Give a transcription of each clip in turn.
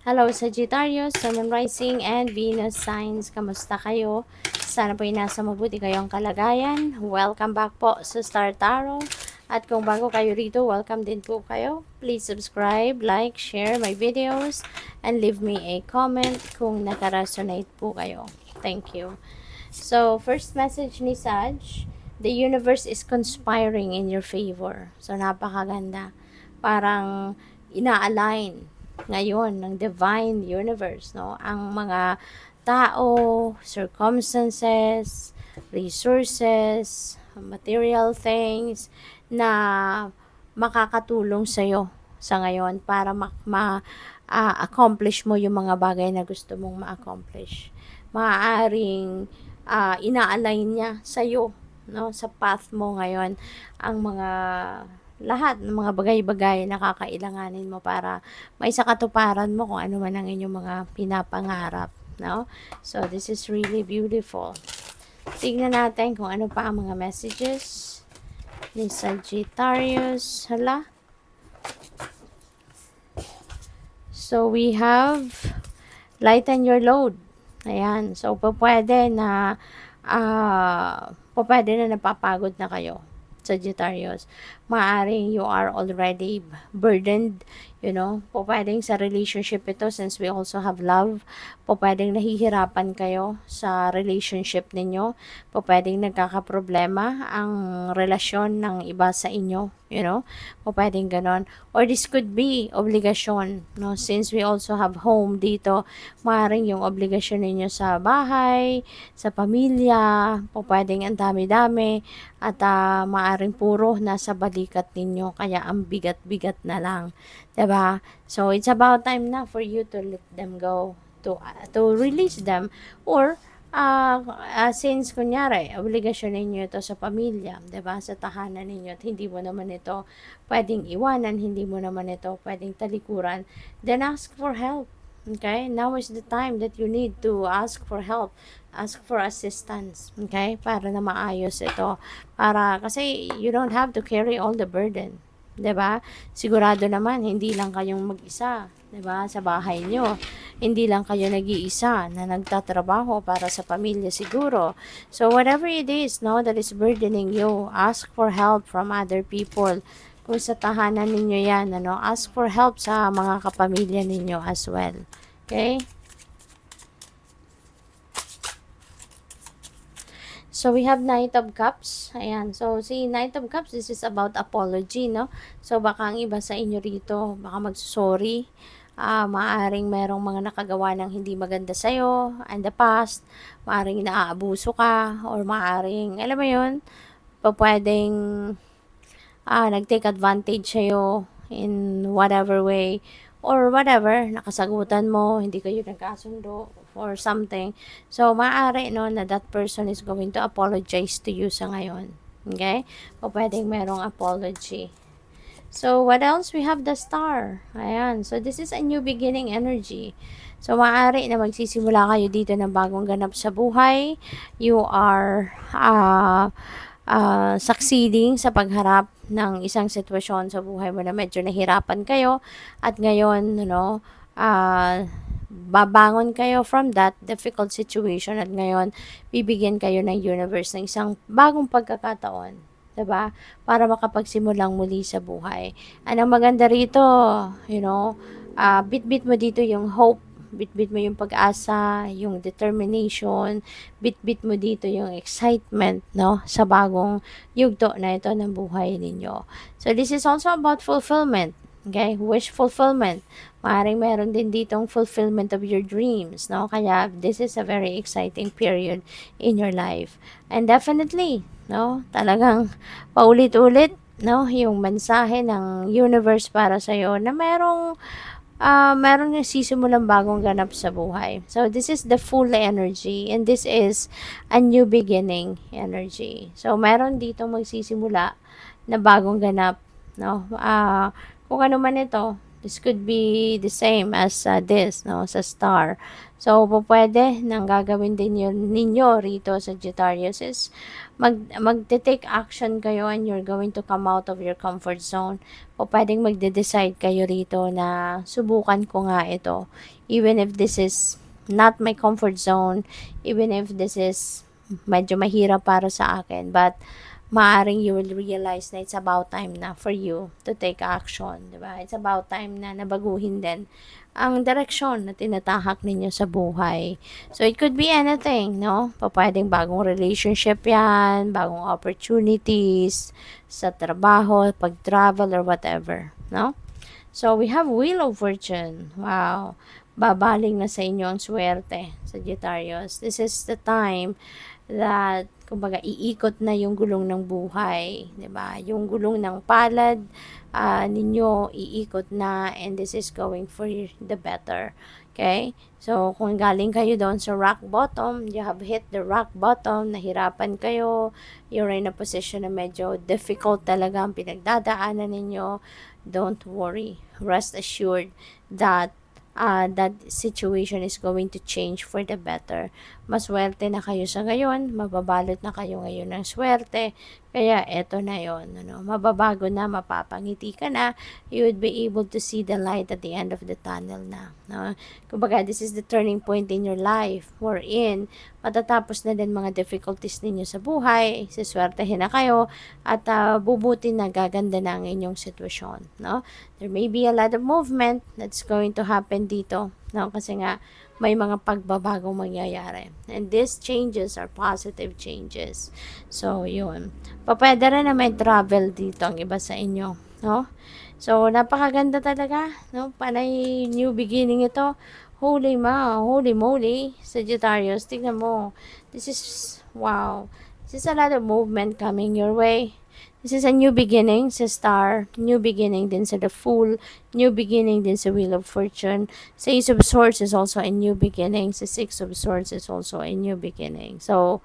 Hello Sagittarius, Sun, Moon Rising, and Venus signs. Kamusta kayo? Sana po ay nasa mabuti kayong kalagayan. Welcome back po sa Star Tarot. At kung bago kayo rito, welcome din po kayo. Please subscribe, like, share my videos, and leave me a comment kung nakaresonate po kayo. Thank you. So, first message ni Sag, the universe is conspiring in your favor. So, napakaganda. Parang ina-align ngayon ng divine universe, no? Ang mga tao, circumstances, resources, material things na makakatulong sa'yo sa ngayon para accomplish mo yung mga bagay na gusto mong ma-accomplish. Maaaring ina-align niya sa'yo, no, sa path mo ngayon ang mga lahat ng mga bagay-bagay na kakailanganin mo para may sakatuparan mo kung ano man ang inyong mga pinapangarap, no? So, this is really beautiful. Tignan natin kung ano pa ang mga messages ni Sagittarius. Hala. So, we have lighten your load. Ayan. So, pwede na pwede na napapagod na kayo, Sagittarius. Maaring you are already burdened, pwedeng sa relationship ito since we also have love. Pwedeng nahihirapan kayo sa relationship ninyo. Pwedeng nagkakaproblema ang relasyon ng iba sa inyo, pwedeng ganon. Or this could be obligasyon, no? Since we also have home dito, maaring yung obligasyon ninyo sa bahay, sa pamilya, pwedeng ang dami-dami, at maaring puro nasa balikat ninyo, kaya ang bigat-bigat na lang, diba? So, it's about time na for you to let them go, to release them, or since kunyari, obligasyon ninyo ito sa pamilya, diba? Sa tahanan ninyo, at hindi mo naman ito pwedeng iwanan, hindi mo naman ito pwedeng talikuran, then ask for help. Okay? Now is the time that you need to ask for help, ask for assistance, okay? Para na maayos ito. Kasi you don't have to carry all the burden, 'di ba? Sigurado naman hindi lang kayong mag-isa, 'di ba? Sa bahay nyo. Hindi lang kayo nag-iisa na nagtatrabaho para sa pamilya siguro. So whatever it is, no, that is burdening you, ask for help from other people. Kung sa tahanan ninyo yan, ask for help sa mga kapamilya ninyo as well. Okay? So, we have Knight of Cups. Ayan. So, si Knight of Cups, this is about apology, no? So, baka ang iba sa inyo rito, baka magsorry. Maaring merong mga nakagawa ng hindi maganda sa'yo in the past. Maaring naaabuso ka. Or maaring, alam mo yun, pwedeng nag-take advantage sa'yo in whatever way. Or whatever, nakasagutan mo, hindi kayo nagkasundo, or something. So, maaari, no, na that person is going to apologize to you sa ngayon. Okay? O pwedeng merong apology. So, what else? We have the Star. Ayan. So, this is a new beginning energy. So, maaari na magsisimula kayo dito ng bagong ganap sa buhay. You are succeeding sa pagharap ng isang sitwasyon sa buhay mo na medyo nahirapan kayo, at ngayon, babangon kayo from that difficult situation, at ngayon bibigyan kayo ng universe ng isang bagong pagkakataon, 'di ba? Para makapagsimulang muli sa buhay. Ang maganda rito, bit-bit mo dito yung hope, bit-bit mo yung pag-asa, yung determination, bit-bit mo dito yung excitement, no, sa bagong yugto na ito ng buhay ninyo. So, this is also about fulfillment. Okay? Wish fulfillment. Maaaring meron din ditong fulfillment of your dreams, no? Kaya, this is a very exciting period in your life. And definitely, no, talagang paulit-ulit, no, yung mensahe ng universe para sa'yo na meron yung sisimulang bagong ganap sa buhay. So, this is the full energy, and this is a new beginning energy. So, meron dito magsisimula na bagong ganap, no? Kung ano man ito, This could be the same as this, no, sa star. So, pwede nang gagawin din yun ninyo rito sa Sagittarius is magte-take action kayo and you're going to come out of your comfort zone. Pwedeng magde-decide kayo rito na subukan ko nga ito. Even if this is not my comfort zone, even if this is medyo mahirap para sa akin, but maaring you will realize na it's about time na for you to take action, di ba? It's about time na nabaguhin din ang direksyon na tinatahak ninyo sa buhay. So, it could be anything, no? Pwedeng bagong relationship yan, bagong opportunities sa trabaho, pag-travel, or whatever, no? So, we have Wheel of Fortune. Wow. Babaling na sa inyo ang swerte, Sagittarius. This is the time that kumbaga iikot na yung gulong ng buhay, 'di ba? Yung gulong ng palad ninyo iikot na, and this is going for the better. Okay? So, kung galing kayo doon sa rock bottom, you have hit the rock bottom, nahirapan kayo, you're in a position na medyo difficult talaga ang pinagdadaanan ninyo, don't worry. Rest assured that that situation is going to change for the better. Maswerte na kayo sa ngayon, mababalot na kayo ngayon ng swerte, kaya eto na yon, ano, mababago na, mapapangiti ka na, you would be able to see the light at the end of the tunnel na. No? Kumbaga, this is the turning point in your life, wherein matatapos na din mga difficulties ninyo sa buhay, siswertehin na kayo, at bubuti na, gaganda na ang inyong sitwasyon. No? There may be a lot of movement that's going to happen dito, no? Kasi nga, may mga pagbabagong mangyayari. And these changes are positive changes. So, yun. Pwede rin na may travel dito ang iba sa inyo, no? So, napakaganda talaga, no? Panay new beginning ito. Holy moly, Sagittarius, tignan mo. This is, wow. This is a lot of movement coming your way. This is a new beginning sa Star, new beginning din sa The Fool, new beginning din sa Wheel of Fortune. Sa Ace of Swords is also a new beginning, sa Six of Swords is also a new beginning. So,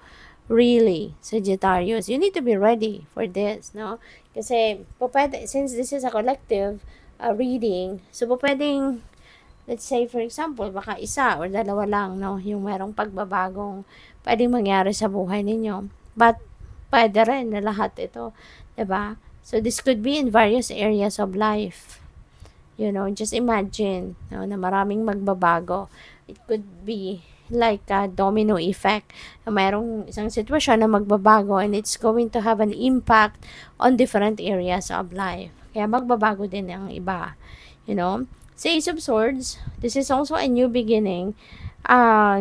really, Sagittarius, you need to be ready for this, no? Kasi, since this is a collective reading, so pwedeng, let's say, for example, baka isa or dalawa lang, no, yung merong pagbabagong pwedeng mangyari sa buhay ninyo. But, pwede rin na lahat ito. Diba? So, this could be in various areas of life. You know, just imagine, no, na maraming magbabago. It could be like a domino effect. Mayroong isang sitwasyon na magbabago and it's going to have an impact on different areas of life. Kaya magbabago din ang iba. You know? Sa Ace of Swords, this is also a new beginning.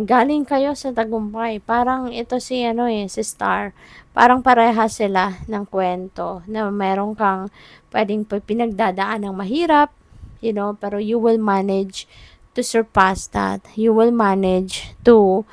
Galing kayo sa tagumpay. Parang ito si si Star. Parang parehas sila ng kwento na meron kang pwedeng pinagdadaan ng mahirap, you know, pero you will manage to surpass that. You will manage to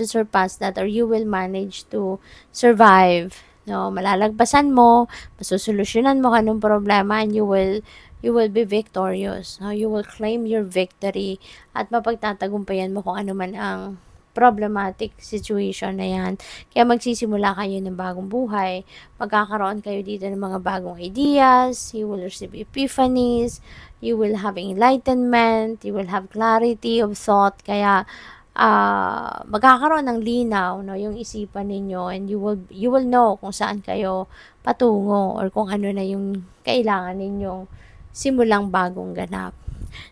surpass that, or you will manage to survive. No, malalagpasan mo, masusolusyonan mo kanong problema, and you will be victorious. No? You will claim your victory at mapagtatagumpayan mo kung ano man ang problematic situation na yan. Kaya magsisimula kayo ng bagong buhay. Magkakaroon kayo dito ng mga bagong ideas. You will receive epiphanies. You will have enlightenment. You will have clarity of thought. Kaya magkakaroon ng linaw, no, yung isipan ninyo, and you will know kung saan kayo patungo or kung ano na yung kailangan ninyong simulang bagong ganap.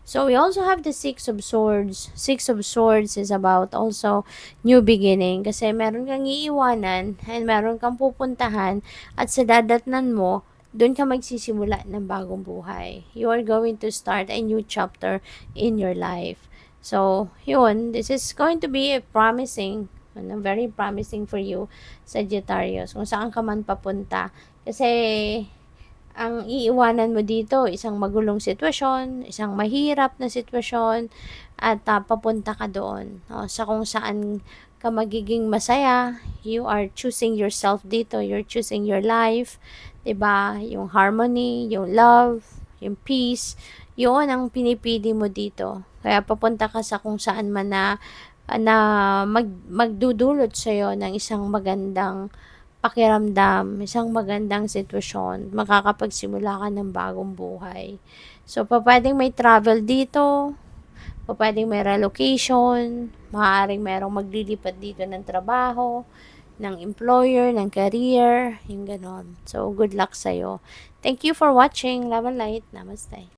So, we also have the Six of Swords. Six of Swords is about also new beginning. Kasi meron kang iiwanan and meron kang pupuntahan at sa dadatnan mo, doon ka magsisimula ng bagong buhay. You are going to start a new chapter in your life. So, yun, this is going to be promising, very promising for you, Sagittarius, kung saan ka man papunta. Kasi, ang iiwanan mo dito, isang magulong sitwasyon, isang mahirap na sitwasyon, at papunta ka doon. No? Sa kung saan ka magiging masaya, you are choosing yourself dito, you're choosing your life, 'di ba? Yung harmony, yung love, yung peace, yun ang pinipili mo dito. Kaya papunta ka sa kung saan man na magdudulot sa'yo ng isang magandang pakiramdam, isang magandang sitwasyon, makakapagsimula ka ng bagong buhay. So, pupuwedeng may travel dito, pupuwedeng may relocation, maaaring merong maglilipat dito ng trabaho, ng employer, ng career, yung gano'n. So, good luck sa'yo. Thank you for watching. Love and light. Namaste.